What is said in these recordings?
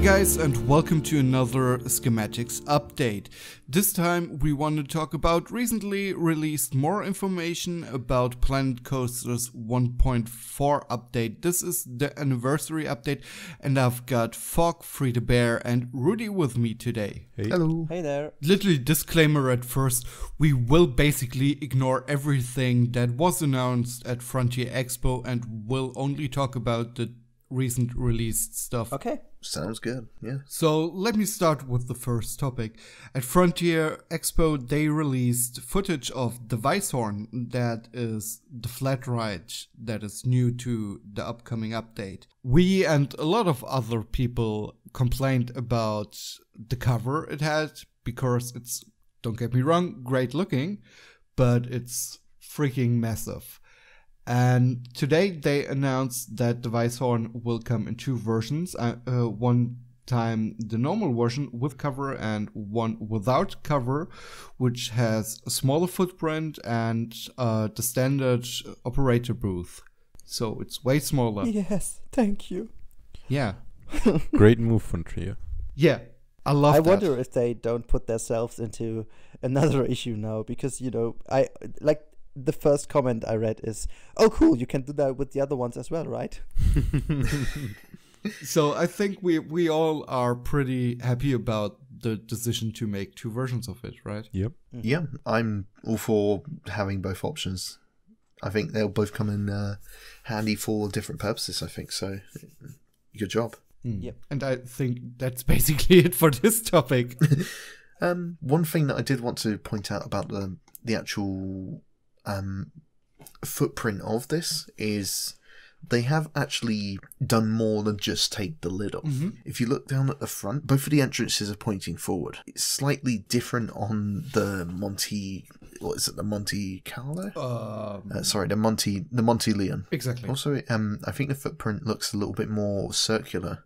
guys, and welcome to another Schematics update. This time we want to talk about recently released more information about Planet Coaster's 1.4 update. This is the anniversary update, and I've got Fog, Freethebear, and Rudy with me today. Hey. Hello. Hey there. Literally disclaimer at first, we will basically ignore everything that was announced at Frontier Expo and will only talk about the recent released stuff. Okay. Sounds good, yeah. So let me start with the first topic. At Frontier Expo, they released footage of the Weisshorn, that is the flat ride that is new to the upcoming update. We and a lot of other people complained about the cover it had, because it's, don't get me wrong, great looking, but it's freaking massive. And today they announced that the Weisshorn will come in two versions. One time the normal version with cover and one without cover, which has a smaller footprint and the standard operator booth. So it's way smaller. Yes, thank you. Yeah. Great move from Trio. Yeah. I love that. I wonder if they don't put themselves into another issue now, because, you know, I like the first comment I read is, oh cool, you can do that with the other ones as well, right? So I think we all are pretty happy about the decision to make two versions of it, right? Yep. Mm-hmm. Yeah, I'm all for having both options. I think they'll both come in handy for different purposes, I think, so good job. Yep. And I think that's basically it for this topic. One thing that I did want to point out about the actual footprint of this is they have actually done more than just take the lid off. Mm-hmm. If you look down at the front, both of the entrances are pointing forward. It's slightly different on the Monte, what is it, the Monte Carlo? Sorry, the Monte Leon. Exactly. Also, I think the footprint looks a little bit more circular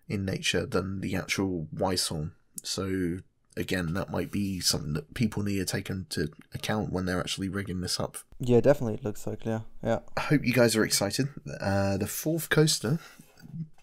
in nature than the actual Weisshorn. So again, that might be something that people need to take into account when they're actually rigging this up. Yeah, definitely it looks like, yeah. I hope you guys are excited. The fourth coaster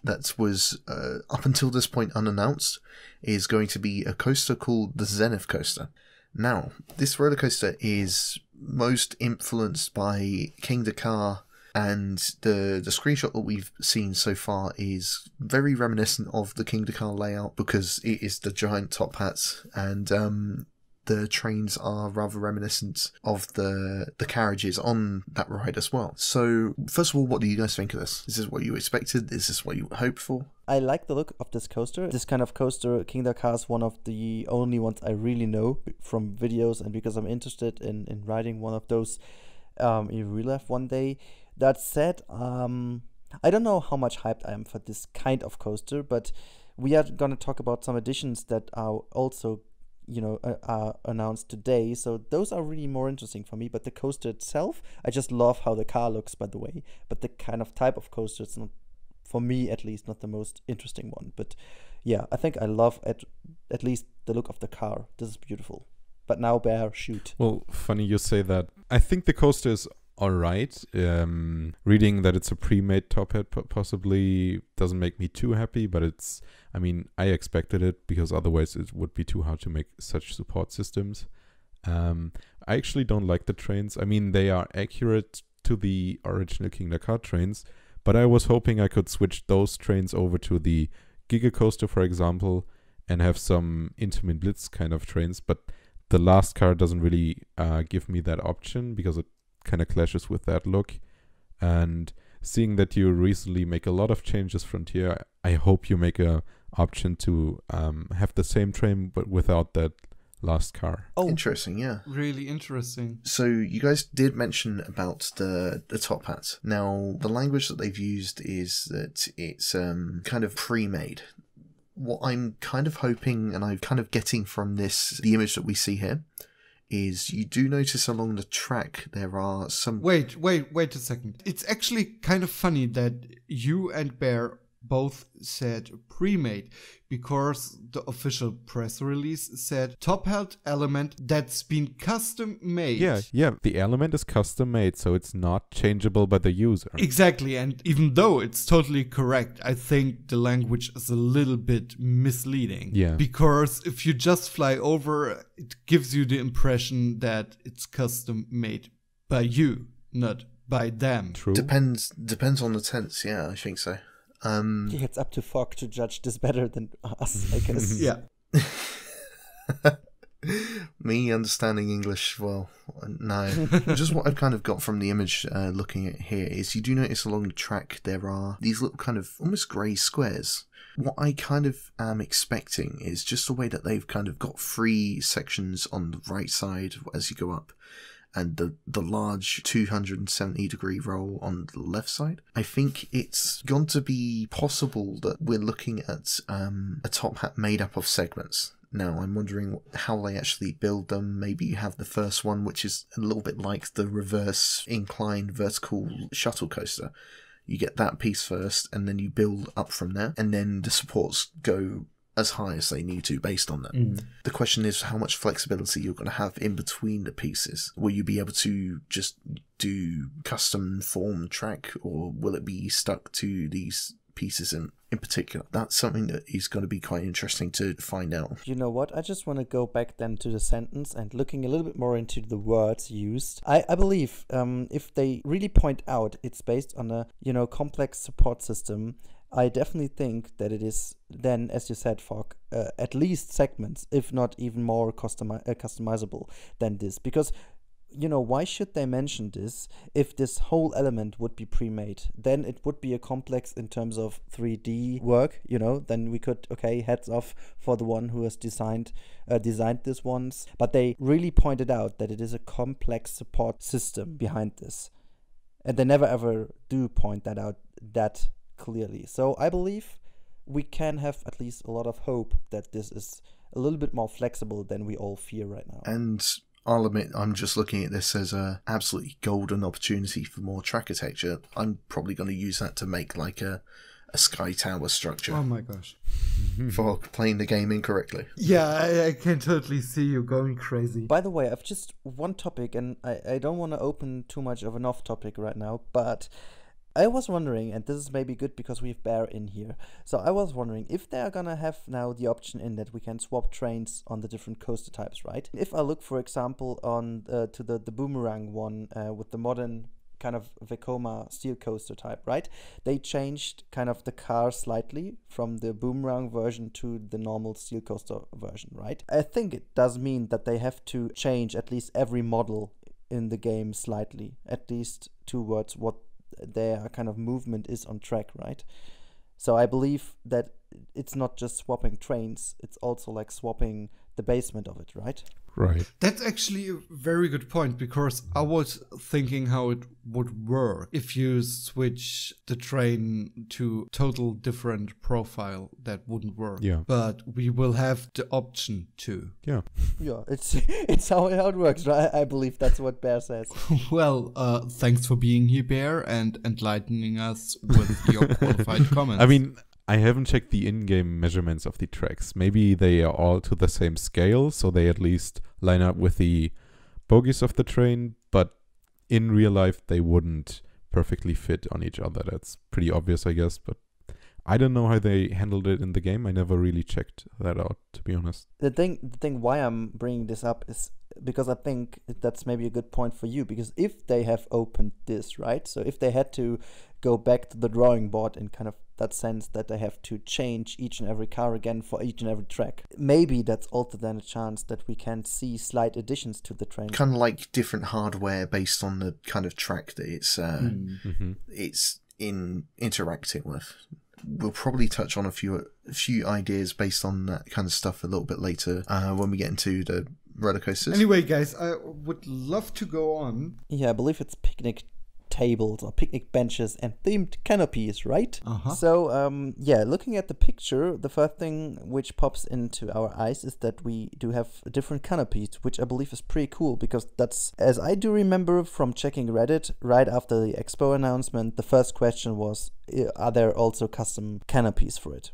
that was up until this point unannounced is going to be a coaster called the Zenith Coaster. Now, this roller coaster is most influenced by King Dakar, and the screenshot that we've seen so far is very reminiscent of the King Dakar layout, because it is the giant top hats, and the trains are rather reminiscent of the carriages on that ride as well. So, first of all, what do you guys think of this? Is this what you expected? Is this what you hoped for? I like the look of this coaster. This kind of coaster, King Dakar, is one of the only ones I really know from videos, and because I'm interested in riding one of those in real life one day. That said, I don't know how much hyped I am for this kind of coaster, but we are going to talk about some additions that are also, you know, are announced today. So those are really more interesting for me. But the coaster itself, I just love how the car looks, by the way. But the kind of type of coaster, it's not, for me at least, not the most interesting one. But yeah, I think I love at least the look of the car. This is beautiful. But now, Bear, shoot. Well, funny you say that. I think the coaster is alright. Reading that it's a pre-made top hat possibly doesn't make me too happy, but it's, I mean, I expected it, because otherwise it would be too hard to make such support systems. I actually don't like the trains. I mean, they are accurate to the original King Dakar trains, but I was hoping I could switch those trains over to the Giga Coaster, for example, and have some Intamin Blitz kind of trains, but the last car doesn't really give me that option, because it kind of clashes with that look. And seeing that you recently make a lot of changes, Frontier, I hope you make a option to have the same train but without that last car. Oh, interesting, yeah. Really interesting. So you guys did mention about the top hats. Now, the language that they've used is that it's kind of pre-made. What I'm kind of hoping, and I'm kind of getting from this, the image that we see here, is you do notice along the track there are some... Wait a second. It's actually kind of funny that you and Bear both said pre-made, because the official press release said top hat element that's been custom made. Yeah, the element is custom made, so it's not changeable by the user. Exactly, and even though it's totally correct, I think the language is a little bit misleading. Yeah. Because if you just fly over, it gives you the impression that it's custom made by you, not by them. True. Depends on the tense, yeah, I think so. Yeah, it's up to Fogg to judge this better than us, I guess. Yeah. Me understanding English, well, no. Just what I've kind of got from the image looking at here is you do notice along the track there are these little kind of almost grey squares. What I kind of am expecting is just the way that they've kind of got 3 sections on the right side as you go up, and the large 270-degree roll on the left side. I think it's going to be possible that we're looking at a top hat made up of segments. Now, I'm wondering how they actually build them. Maybe you have the first one, which is a little bit like the reverse inclined vertical shuttle coaster. You get that piece first, and then you build up from there, and then the supports go as high as they need to based on that. The question is how much flexibility you're going to have in between the pieces. Will you be able to just do custom form track, or will it be stuck to these pieces in particular? That's something that is going to be quite interesting to find out. You know what? I just want to go back then to the sentence and looking a little bit more into the words used. I believe if they really point out it's based on a complex support system, I definitely think that it is then, as you said, Fogg, at least segments, if not even more customizable than this. Because, why should they mention this if this whole element would be pre-made? Then it would be a complex in terms of 3D work, then we could, heads off for the one who has designed this ones. But they really pointed out that it is a complex support system behind this. And they never ever do point that out that clearly. So I believe we can have at least a lot of hope that this is a little bit more flexible than we all fear right now. And I'll admit, I'm just looking at this as a absolutely golden opportunity for more track architecture. I'm probably going to use that to make like a sky tower structure. Oh my gosh. For playing the game incorrectly. Yeah, I can totally see you going crazy. By the way, I've just one topic, and I don't want to open too much of an off topic right now, but I was wondering, and this is maybe good because we have Bear in here, so I was wondering if they are gonna have now the option in that we can swap trains on the different coaster types, right? If I look, for example, on to the Boomerang one with the modern kind of Vekoma steel coaster type, right? They changed kind of the car slightly from the Boomerang version to the normal steel coaster version, right? I think it does mean that they have to change at least every model in the game slightly, at least towards what their kind of movement is on track, right? So I believe that it's not just swapping trains, it's also like swapping the basement of it, right? Right. That's actually a very good point, because I was thinking how it would work if you switch the train to total different profile. That wouldn't work. Yeah. But we will have the option to. Yeah. Yeah, it's how it works, right? I believe that's what Bear says. Well, thanks for being here, Bear, and enlightening us with your qualified comments. I mean, I haven't checked the in-game measurements of the tracks. Maybe they are all to the same scale, so they at least line up with the bogies of the train, but in real life they wouldn't perfectly fit on each other. That's pretty obvious, I guess, but I don't know how they handled it in the game. I never really checked that out, to be honest. The thing why I'm bringing this up is because I think that's maybe a good point for you, because if they have opened this, right? So if they had to go back to the drawing board in kind of that sense that they have to change each and every car again for each and every track, maybe that's also then a chance that we can see slight additions to the train. Kind of like different hardware based on the kind of track that it's interacting with. We'll probably touch on a few ideas based on that kind of stuff a little bit later when we get into the roller coasters. Anyway, guys, I would love to go on. Yeah, I believe it's picnic tables or picnic benches and themed canopies, right? Uh-huh. So, yeah, looking at the picture, the first thing which pops into our eyes is that we do have different canopies, which I believe is pretty cool, because that's, as I do remember from checking Reddit, right after the Expo announcement, the first question was, are there also custom canopies for it?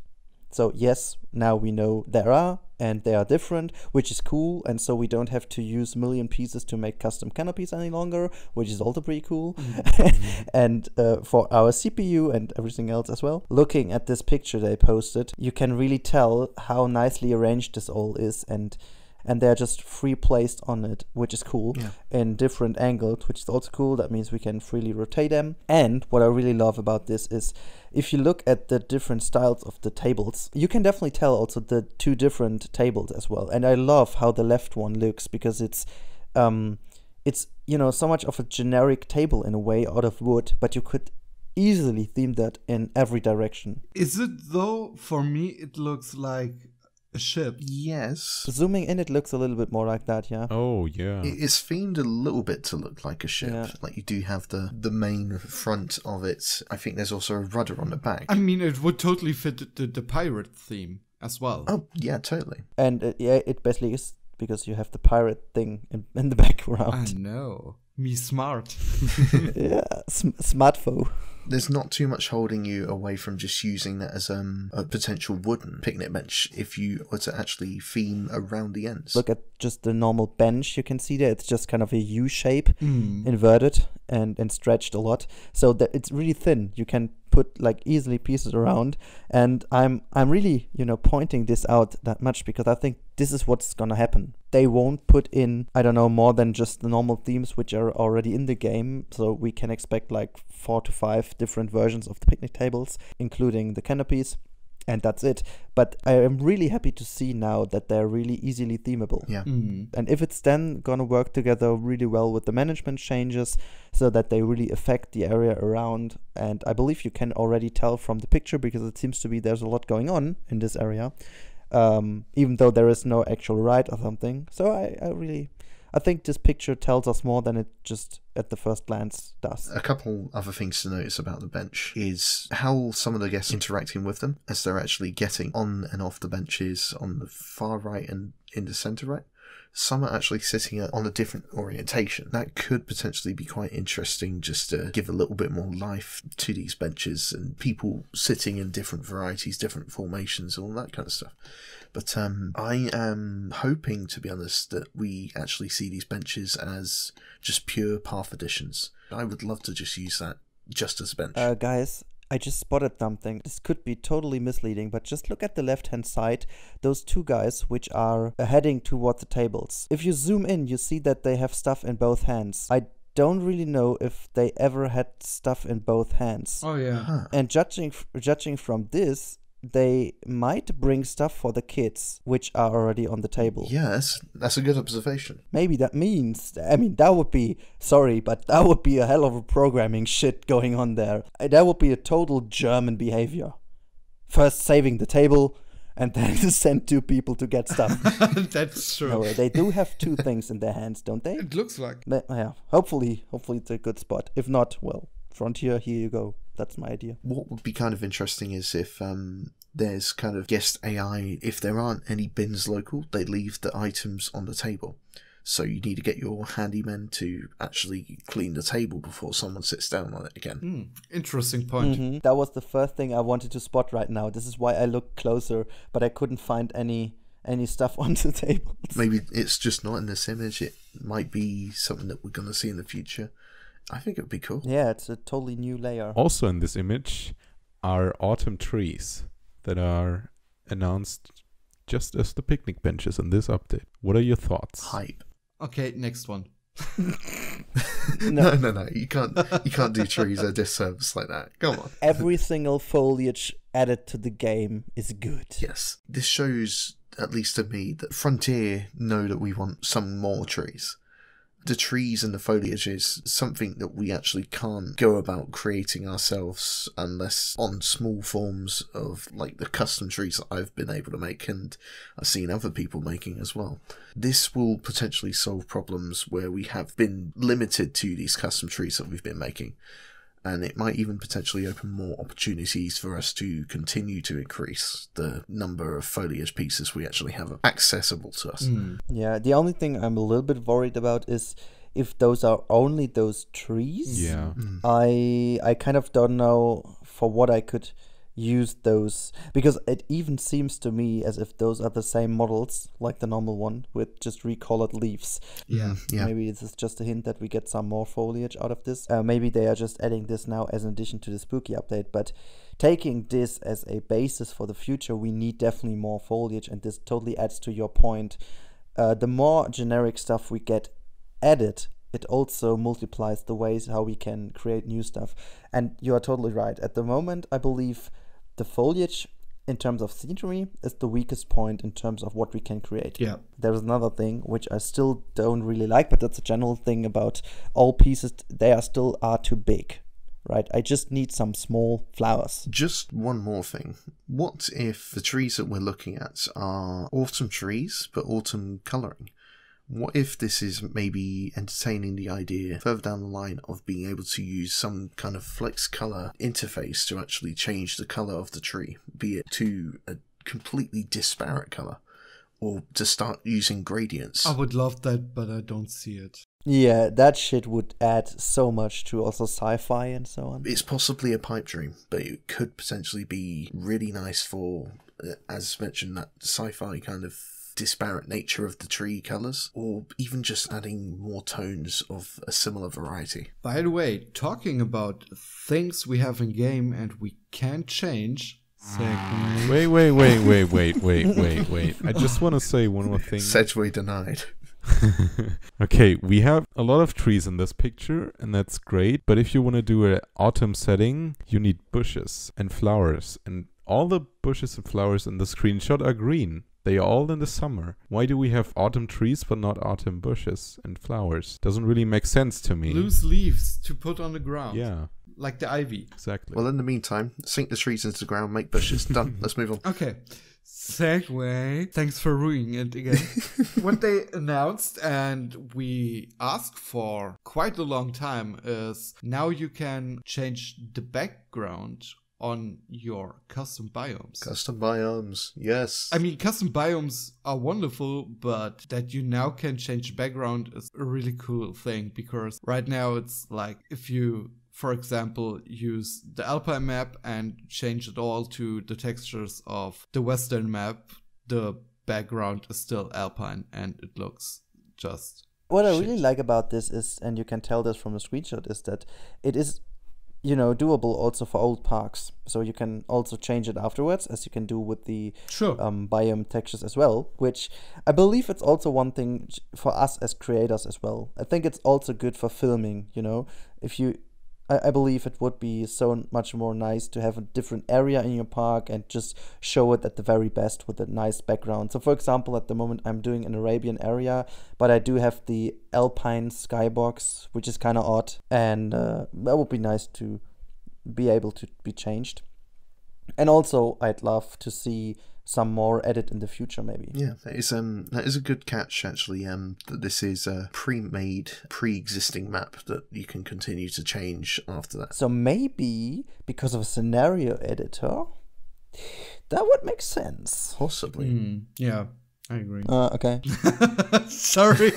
So yes, now we know there are, and they are different, which is cool, and so we don't have to use million pieces to make custom canopies any longer, which is also pretty cool. And for our CPU and everything else as well, looking at this picture they posted, you can really tell how nicely arranged this all is, and they're just free placed on it, which is cool, in different angles, which is also cool. That means we can freely rotate them. And what I really love about this is, if you look at the different styles of the tables, you can definitely tell also the two different tables as well. And I love how the left one looks, because it's you know, so much of a generic table in a way, out of wood, but you could easily theme that in every direction. Is it though? For me, it looks like a ship. Yes. Zooming in, it looks a little bit more like that, yeah. Oh, yeah. It's themed a little bit to look like a ship. Yeah. Like, you do have the main front of it. I think there's also a rudder on the back. I mean, it would totally fit the pirate theme as well. Oh, yeah, totally. And yeah, it basically is, because you have the pirate thing in the background. I know. Me smart. Yeah, smartphone. There's not too much holding you away from just using that as a potential wooden picnic bench if you were to actually theme around the ends. Look at just the normal bench you can see there. It's just kind of a U shape, inverted and stretched a lot. So that it's really thin. You can put like easily pieces around. And I'm really, you know, pointing this out that much because I think this is what's gonna happen. They won't put in, I don't know, more than just the normal themes which are already in the game. So we can expect like 4 to 5 different versions of the picnic tables, including the canopies. And that's it. But I am really happy to see now that they're really easily themable. Yeah. And if it's then gonna work together really well with the management changes so that they really affect the area around, and I believe you can already tell from the picture because it seems to be there's a lot going on in this area, even though there is no actual ride or something. So I think this picture tells us more than it just at the first glance does. A couple other things to notice about the bench is how some of the guests interacting with them as they're actually getting on and off the benches on the far right and in the centre right. Some are actually sitting on a different orientation. That could potentially be quite interesting, just to give a little bit more life to these benches and people sitting in different varieties, different formations, all that kind of stuff. But I am hoping, to be honest, that we actually see these benches as just pure path additions. I would love to just use that just as a bench. Guys, I just spotted something. This could be totally misleading, but just look at the left-hand side. Those two guys which are heading toward the tables. If you zoom in, you see that they have stuff in both hands. I don't really know if they ever had stuff in both hands. Oh, yeah. Huh. And judging from this, they might bring stuff for the kids, which are already on the table. Yeah, that's a good observation. Maybe that means, I mean, that would be, sorry, but that would be a hell of a programming shit going on there. That would be a total German behavior. First saving the table, and then send 2 people to get stuff. That's true. No, they do have 2 things in their hands, don't they? It looks like. Yeah, hopefully it's a good spot. If not, well, Frontier, here you go. That's my idea. What would be kind of interesting is if there's kind of guest AI, if there aren't any bins local, they leave the items on the table. So you need to get your handyman to actually clean the table before someone sits down on it again. Interesting point. That was the first thing I wanted to spot right now. This is why I looked closer, but I couldn't find any stuff on the tables. Maybe it's just not in this image. It might be something that we're going to see in the future. I think it would be cool. Yeah, it's a totally new layer. Also in this image are autumn trees that are announced just as the picnic benches in this update. What are your thoughts? Hype. Okay, next one. No. You can't do trees a disservice like that. Come on. Every single foliage added to the game is good. Yes. This shows, at least to me, that Frontier know that we want some more trees. The trees and the foliage is something that we actually can't go about creating ourselves unless on small forms of like the custom trees that I've been able to make and I've seen other people making as well. This will potentially solve problems where we have been limited to these custom trees that we've been making. And it might even potentially open more opportunities for us to continue to increase the number of foliage pieces we actually have accessible to us. Yeah, the only thing I'm a little bit worried about is if those are only those trees. Yeah. I kind of don't know for what I could use those, because it even seems to me as if those are the same models like the normal one with just recolored leaves. Yeah. Maybe this is just a hint that we get some more foliage out of this. Maybe they are just adding this now as an addition to the spooky update, but taking this as a basis for the future, we need definitely more foliage, and this totally adds to your point. The more generic stuff we get added, it also multiplies the ways how we can create new stuff. And you are totally right. At the moment, I believe the foliage in terms of scenery is the weakest point in terms of what we can create. Yeah. There's another thing which I still don't really like, but that's a general thing about all pieces. They are still too big, right? I just need some small flowers. Just one more thing. What if the trees that we're looking at are autumn trees, but autumn colouring? What if this is maybe entertaining the idea further down the line of being able to use some kind of flex color interface to actually change the color of the tree, be it to a completely disparate color, or to start using gradients? I would love that, but I don't see it. Yeah, that shit would add so much to also sci-fi and so on. It's possibly a pipe dream, but it could potentially be really nice for, as mentioned, that sci-fi kind of disparate nature of the tree colours, or even just adding more tones of a similar variety. By the way, talking about things we have in game and we can't change. Wait. I just want to say one more thing. Sedgway denied. Okay, we have a lot of trees in this picture, and that's great. But if you want to do an autumn setting, you need bushes and flowers. And all the bushes and flowers in the screenshot are green. They are all in the summer. Why do we have autumn trees but not autumn bushes and flowers? Doesn't really make sense to me. Loose leaves to put on the ground. Yeah. Like the ivy. Exactly. Well, in the meantime, sink the trees into the ground, make bushes. Done. Let's move on. Okay. Segway. Thanks for ruining it again. What they announced and we asked for quite a long time is now you can change the background on your custom biomes. Custom biomes, yes. I mean, custom biomes are wonderful, but that you now can change the background is a really cool thing, because right now it's like if you, for example, use the Alpine map and change it all to the textures of the Western map, the background is still Alpine and it looks just What I shit. really like about this is, and you can tell this from the screenshot, is that it is, you know, doable also for old parks. So you can also change it afterwards, as you can do with the biome textures as well, which I believe it's also one thing for us as creators as well. I think it's also good for filming, you know. If you, I believe it would be so much more nice to have a different area in your park and just show it at the very best with a nice background. So for example, at the moment I'm doing an Arabian area, but I do have the Alpine skybox, which is kind of odd, and that would be nice to be able to be changed. And also I'd love to see some more edit in the future, maybe. Yeah, that is a good catch, actually. That this is a pre-made, pre-existing map that you can continue to change after that. So maybe because of a scenario editor, that would make sense. Possibly. Yeah, I agree. Okay. Sorry.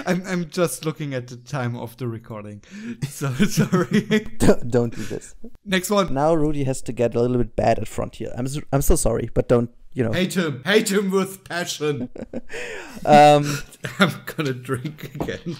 I'm just looking at the time of the recording. So sorry. Don't do this. Next one. Now Rudy has to get a little bit bad at Frontier. I'm so sorry, but don't, you know. Hate him with passion. Um, I'm gonna drink again.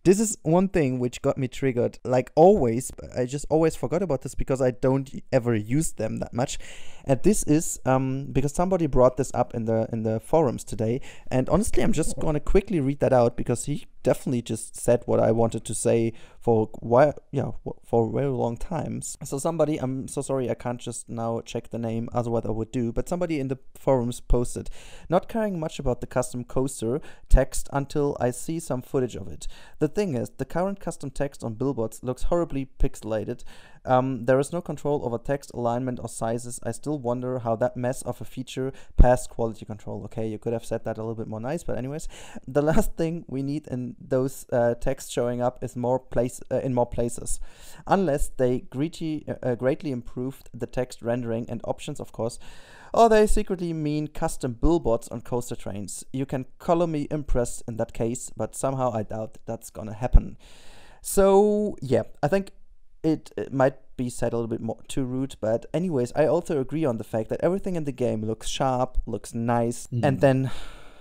This is one thing which got me triggered. Like always, I just always forgot about this because I don't ever use them that much. And this is because somebody brought this up in the forums today. And honestly, I'm just gonna quickly read that out because he definitely just said what I wanted to say for for very long times. So somebody, I'm so sorry I can't just now check the name, otherwise I would do, but somebody in the forums posted, not caring much about the custom coaster text until I see some footage of it. The thing is, the current custom text on Billboards looks horribly pixelated. There is no control over text alignment or sizes. I still wonder how that mess of a feature passed quality control. Okay, you could have said that a little bit more nice, but anyways, the last thing we need in those text showing up is in more places. Unless they greatly improved the text rendering and options, of course, or they secretly mean custom billboards on coaster trains. You can call me impressed in that case, but somehow I doubt that's gonna happen. So yeah, I think it might be said a little bit more too rude, but anyways, I also agree on the fact that everything in the game looks sharp, looks nice, and then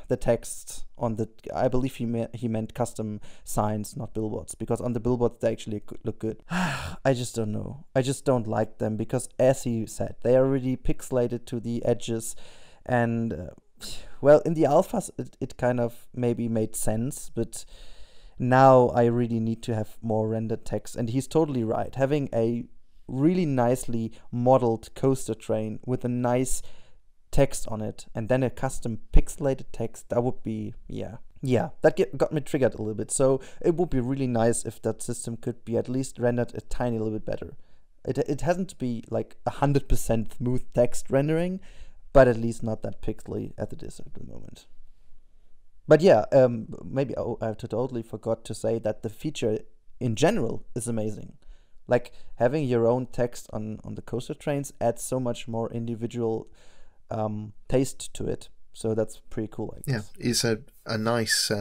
the text on the, I believe he meant custom signs, not billboards, because on the billboards they actually look good. I just don't know. I just don't like them because, as he said, they are really pixelated to the edges, and well, in the alphas it kind of maybe made sense, but now I really need to have more rendered text. And he's totally right. Having a really nicely modeled coaster train with a nice text on it and then a custom pixelated text, that would be, yeah, that got me triggered a little bit. So it would be really nice if that system could be at least rendered a tiny little bit better. It hasn't to be like 100% smooth text rendering, but at least not that pixely as it is at the moment. But yeah, maybe I totally forgot to say that the feature in general is amazing. Like, having your own text on the coaster trains adds so much more individual taste to it. So that's pretty cool, I guess. Yeah, it's a nice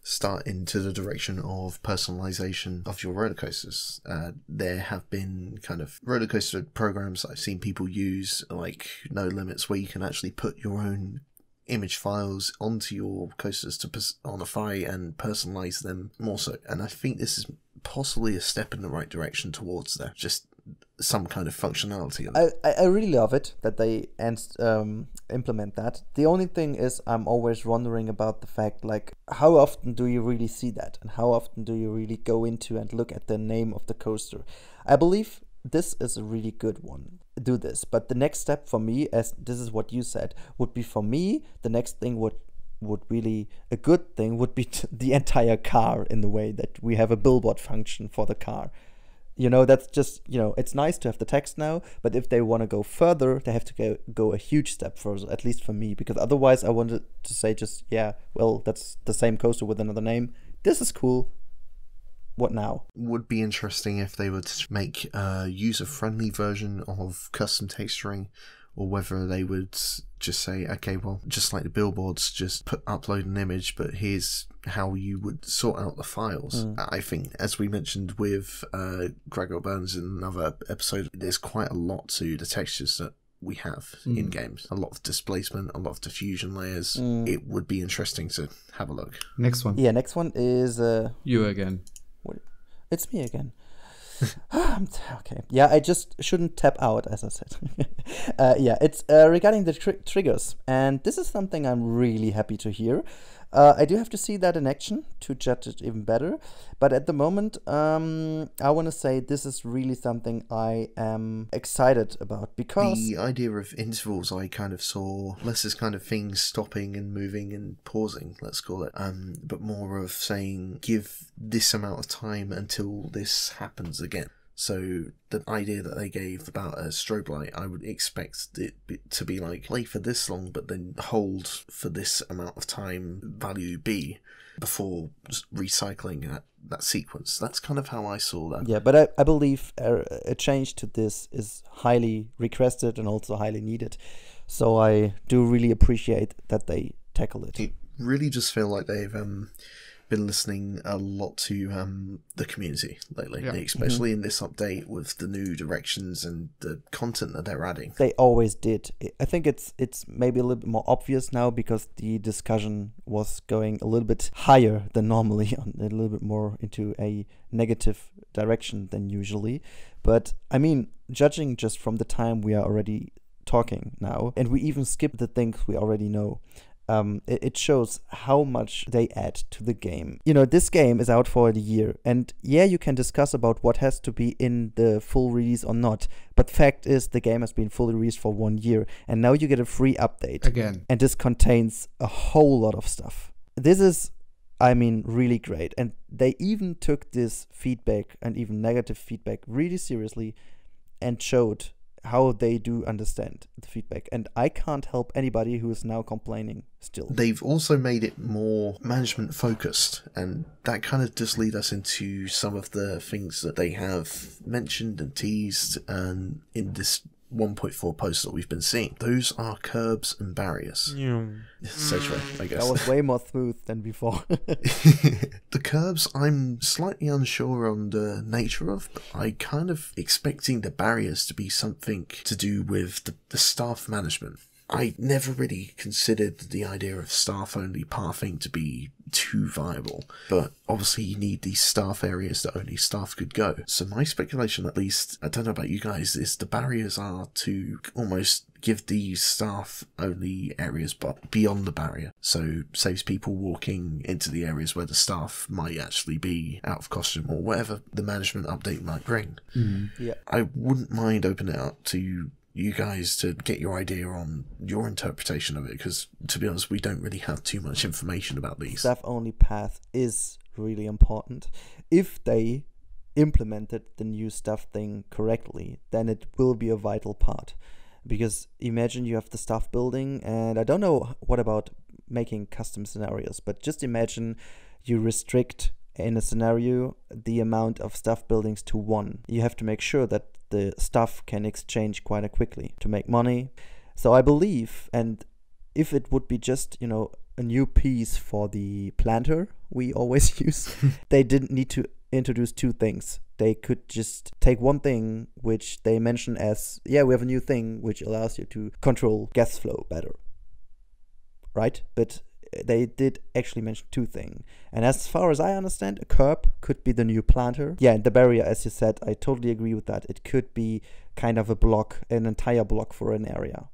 start into the direction of personalization of your roller coasters. There have been kind of roller coaster programs I've seen people use, like No Limits, where you can actually put your own image files onto your coasters to personify and personalize them more so. And I think this is possibly a step in the right direction towards that. Just some kind of functionality. I really love it that they implement that. The only thing is, I'm always wondering about the fact, like, how often do you really see that? And how often do you really go into and look at the name of the coaster? I believe this is a really good one. Do this, but the next step for me, as this is what you said, would be, for me, the next thing would really, a good thing would be the entire car, in the way that we have a billboard function for the car. You know, that's just, you know, it's nice to have the text now, but if they want to go further, they have to go a huge step further, at least for me, because otherwise I wanted to say just, yeah, well, that's the same coaster with another name. This is cool. What now? Would be interesting if they would make a user-friendly version of custom texturing, or whether they would just say, okay, well, just like the billboards, just upload an image, but here's how you would sort out the files. I think, as we mentioned with Gregor Burns in another episode, there's quite a lot to the textures that we have in games. A lot of displacement, a lot of diffusion layers. It would be interesting to have a look. Next one. Yeah, next one is... you again. It's me again. Okay. Yeah, I just shouldn't tap out, as I said. Yeah, it's regarding the triggers. And this is something I'm really happy to hear. I do have to see that in action to judge it even better. But at the moment, I want to say this is really something I am excited about, because... The idea of intervals, I kind of saw less as kind of things stopping and moving and pausing, let's call it, but more of saying, give this amount of time until this happens again. So the idea that they gave about a strobe light, I would expect it to be like, play for this long, but then hold for this amount of time, value B, before recycling that sequence. That's kind of how I saw that. Yeah, but I believe a change to this is highly requested and also highly needed. So I do really appreciate that they tackle it. It really just feel like they've... been listening a lot to the community lately, especially in this update with the new directions and the content that they're adding. They always did. I think it's maybe a little bit more obvious now, because the discussion was going a little bit higher than normally, a little bit more into a negative direction than usually. But I mean, judging just from the time we are already talking now, and we even skip the things we already know, it shows how much they add to the game. You know, this game is out for a year, and yeah, you can discuss about what has to be in the full release or not, but fact is the game has been fully released for 1 year, and now you get a free update. Again. And this contains a whole lot of stuff. This is, I mean, really great. And they even took this feedback and even negative feedback really seriously and showed how they do understand the feedback. And I can't help anybody who is now complaining still. They've also made it more management focused, and that kind of does lead us into some of the things that they have mentioned and teased in this 1.4 post that we've been seeing. Those are curbs and barriers. Sedgway, I guess. That was way more smooth than before. The curbs, I'm slightly unsure on the nature of, but I kind of expecting the barriers to be something to do with the staff management. I never really considered the idea of staff-only pathing to be too viable, but obviously you need these staff areas that only staff could go. So my speculation, at least, I don't know about you guys, is the barriers are to almost give these staff-only areas but beyond the barrier. So saves people walking into the areas where the staff might actually be out of costume or whatever the management update might bring. Yeah. I wouldn't mind opening it up to you guys to get your idea on your interpretation of it, because to be honest, we don't really have too much information about these. Staff-only path is really important. If they implemented the new staff thing correctly, then it will be a vital part. Because imagine you have the staff building, and I don't know what about making custom scenarios, but just imagine you restrict in a scenario the amount of staff buildings to 1. You have to make sure that the staff can exchange quite quickly to make money. So I believe, and if it would be just, you know, a new piece for the planter we always use, they didn't need to introduce 2 things. They could just take one thing which they mention as, yeah, we have a new thing which allows you to control gas flow better, right? But they did actually mention 2 things. And as far as I understand, a curb could be the new planter. Yeah, and the barrier, as you said, I totally agree with that. It could be kind of a block, an entire block for an area.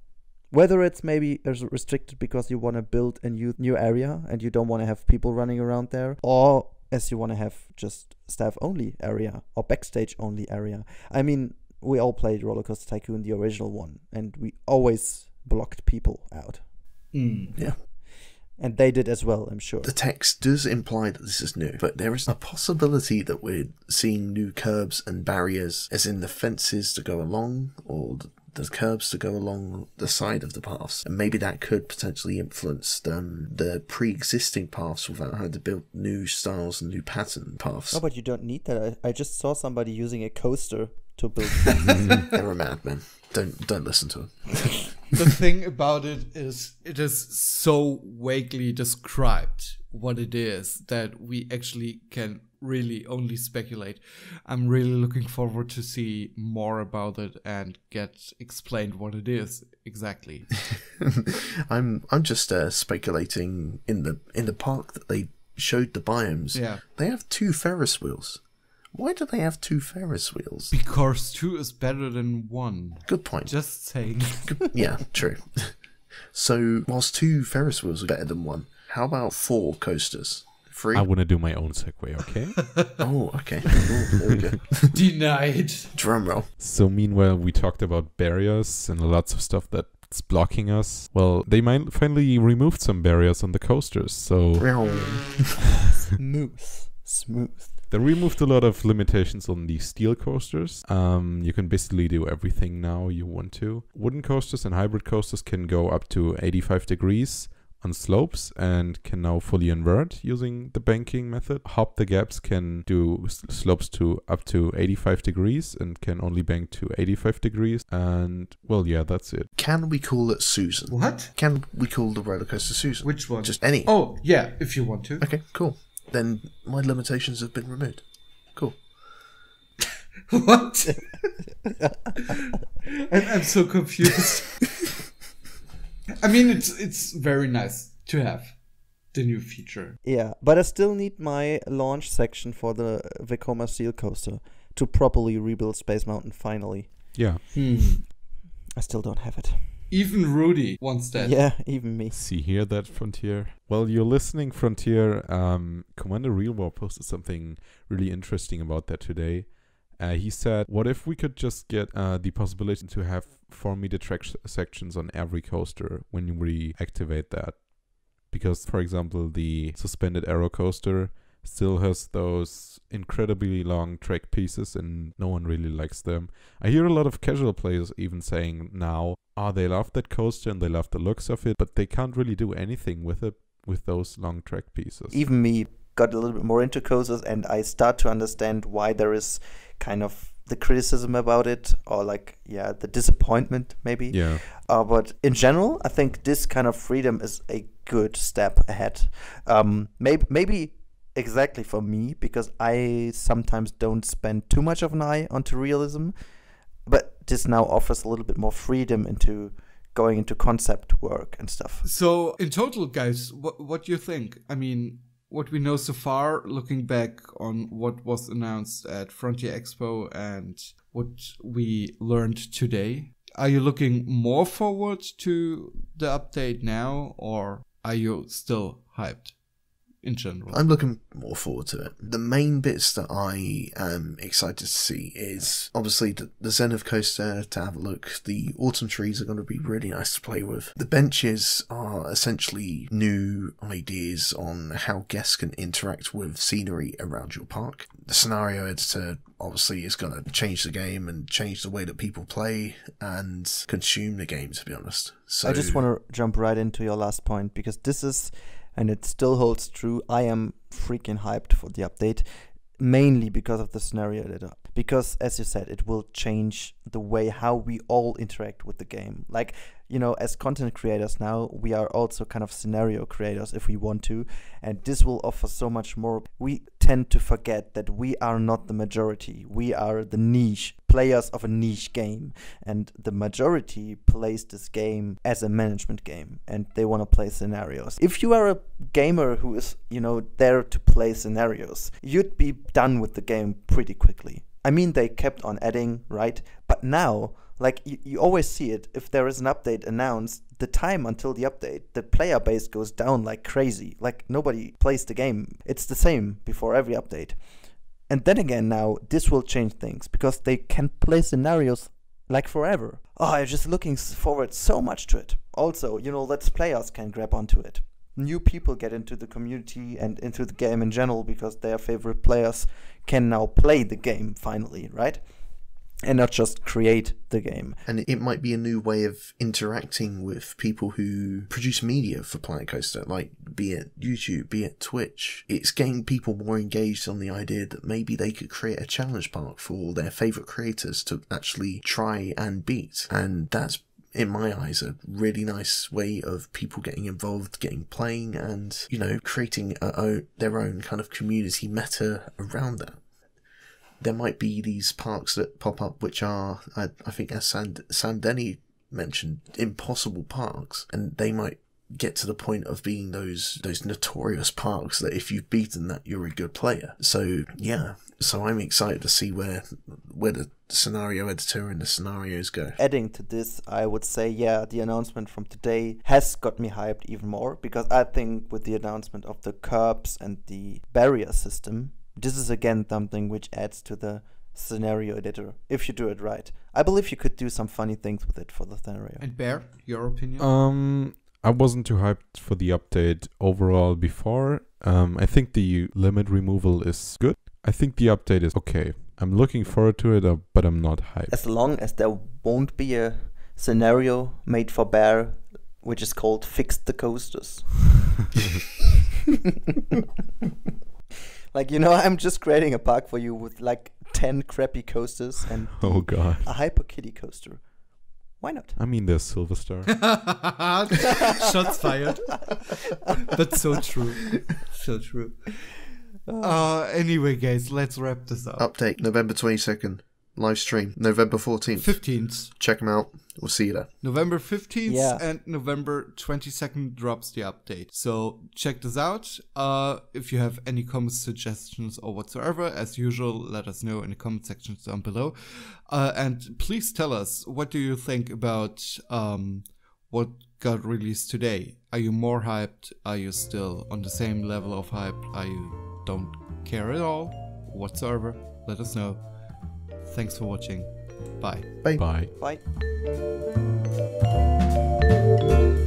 Whether it's maybe restricted because you want to build a new area and you don't want to have people running around there, or as you want to have just staff-only area or backstage-only area. I mean, we all played Roller Coaster Tycoon, the original one, and we always blocked people out. Yeah. And they did as well, I'm sure. The text does imply that this is new, but there is a possibility that we're seeing new curbs and barriers, as in the fences to go along, or the curbs to go along the side of the paths. And maybe that could potentially influence the pre-existing paths without having to build new styles and new pattern paths. Oh, but you don't need that. I just saw somebody using a coaster to build. They're a madman. Don't listen to them. The thing about it is so vaguely described what it is that we actually can really only speculate. I'm really looking forward to see more about it and get explained what it is exactly. I'm just speculating in the park that they showed the biomes. Yeah. They have 2 Ferris wheels. Why do they have 2 Ferris wheels? Because 2 is better than 1. Good point. Just saying. Yeah, true. So, whilst 2 Ferris wheels are better than 1, how about 4 coasters? 3? I want to do my own segue, okay? Oh, okay. Ooh, there we go. Denied. Drum roll. So meanwhile, we talked about barriers and lots of stuff that's blocking us. Well, they might finally removed some barriers on the coasters, so... Smooth. They removed a lot of limitations on the steel coasters. You can basically do everything now you want to. Wooden coasters and hybrid coasters can go up to 85 degrees on slopes and can now fully invert using the banking method. Hop the Gaps can do slopes to up to 85 degrees and can only bank to 85 degrees. And, well, yeah, that's it. Can we call it Susan? What? Can we call the roller coaster Susan? Which one? Just any. Oh, yeah, if you want to. Okay, cool. Then my limitations have been removed. Cool. What? I'm so confused. I mean, it's very nice to have the new feature. Yeah, but I still need my launch section for the Vekoma Steel Coaster to properly rebuild Space Mountain finally. Yeah. I still don't have it. Even Rudy wants that. Yeah, even me. See here that, Frontier? Well, you're listening, Frontier. Commander Real War posted something really interesting about that today. He said, what if we could just get the possibility to have 4-meter track sections on every coaster when we activate that? Because, for example, the suspended arrow coaster still has those incredibly long track pieces and no one really likes them. I hear a lot of casual players even saying now, they love that coaster and they love the looks of it, but they can't really do anything with it with those long track pieces. Even me got a little bit more into coasters and I start to understand why there is kind of the criticism about it, or like, yeah, the disappointment maybe. Yeah. But in general, I think this kind of freedom is a good step ahead. Maybe exactly for me, because I sometimes don't spend too much of an eye onto realism, but this now offers a little bit more freedom into going into concept work and stuff. So in total, guys, what do you think? I mean, what we know so far, looking back on what was announced at Frontier Expo and what we learned today, are you looking more forward to the update now, or are you still hyped? In general, I'm looking more forward to it. The main bits that I am excited to see is obviously the Zenith Coaster, to have a look. The autumn trees are going to be really nice to play with. The benches are essentially new ideas on how guests can interact with scenery around your park. The scenario editor obviously is going to change the game and change the way that people play and consume the game, to be honest. So I just want to jump right into your last point, because this is, and it still holds true, I am freaking hyped for the update, mainly because of the scenario editor. Because, as you said, it will change the way how we all interact with the game. Like, you know, as content creators now, we are also kind of scenario creators if we want to, and this will offer so much more. We tend to forget that we are not the majority. We are the niche, players of a niche game, and the majority plays this game as a management game, and they want to play scenarios. If you are a gamer who is, you know, there to play scenarios, you'd be done with the game pretty quickly. I mean, they kept on adding, right? But now, like, you always see it, if there is an update announced, the time until the update, the player base goes down like crazy. Like, nobody plays the game. It's the same before every update. And then again now, this will change things, because they can play scenarios like forever. Oh, I'm just looking forward so much to it. Also, you know, Let's Players can grab onto it. New people get into the community and into the game in general, because their favorite players can now play the game finally, right? And not just create the game. And it might be a new way of interacting with people who produce media for Planet Coaster, like be it YouTube, be it Twitch. It's getting people more engaged on the idea that maybe they could create a challenge park for their favourite creators to actually try and beat. And that's, in my eyes, a really nice way of people getting involved, getting playing, and, you know, creating their own kind of community meta around that. There might be these parks that pop up which are, I think as Sam Denny mentioned, impossible parks, and they might get to the point of being those notorious parks that if you've beaten that, you're a good player. So yeah, so I'm excited to see where the scenario editor and the scenarios go. Adding to this, I would say, yeah, the announcement from today has got me hyped even more, because I think with the announcement of the curbs and the barrier system, this is again something which adds to the scenario editor, if you do it right. I believe you could do some funny things with it for the scenario. And Bear, your opinion? I wasn't too hyped for the update overall before. I think the limit removal is good. I think the update is okay. I'm looking forward to it, but I'm not hyped. As long as there won't be a scenario made for Bear, which is called Fix the Coasters. Like, you know, I'm just creating a park for you with like 10 crappy coasters and oh god, a Hyper Kitty coaster. Why not? I mean, there's Silver Star. Shots fired. That's so true. So true. Anyway, guys, let's wrap this up. Update November 22nd. Live stream November 14th. 15th. Check them out. We'll see you there. November 15th Yeah. and November 22nd drops the update. So check this out. If you have any comments, suggestions, or whatsoever, as usual, let us know in the comment sections down below. And please tell us, what do you think about what got released today? Are you more hyped? Are you still on the same level of hype? Are you don't care at all whatsoever? Let us know. Thanks for watching. Bye. Bye. Bye. Bye.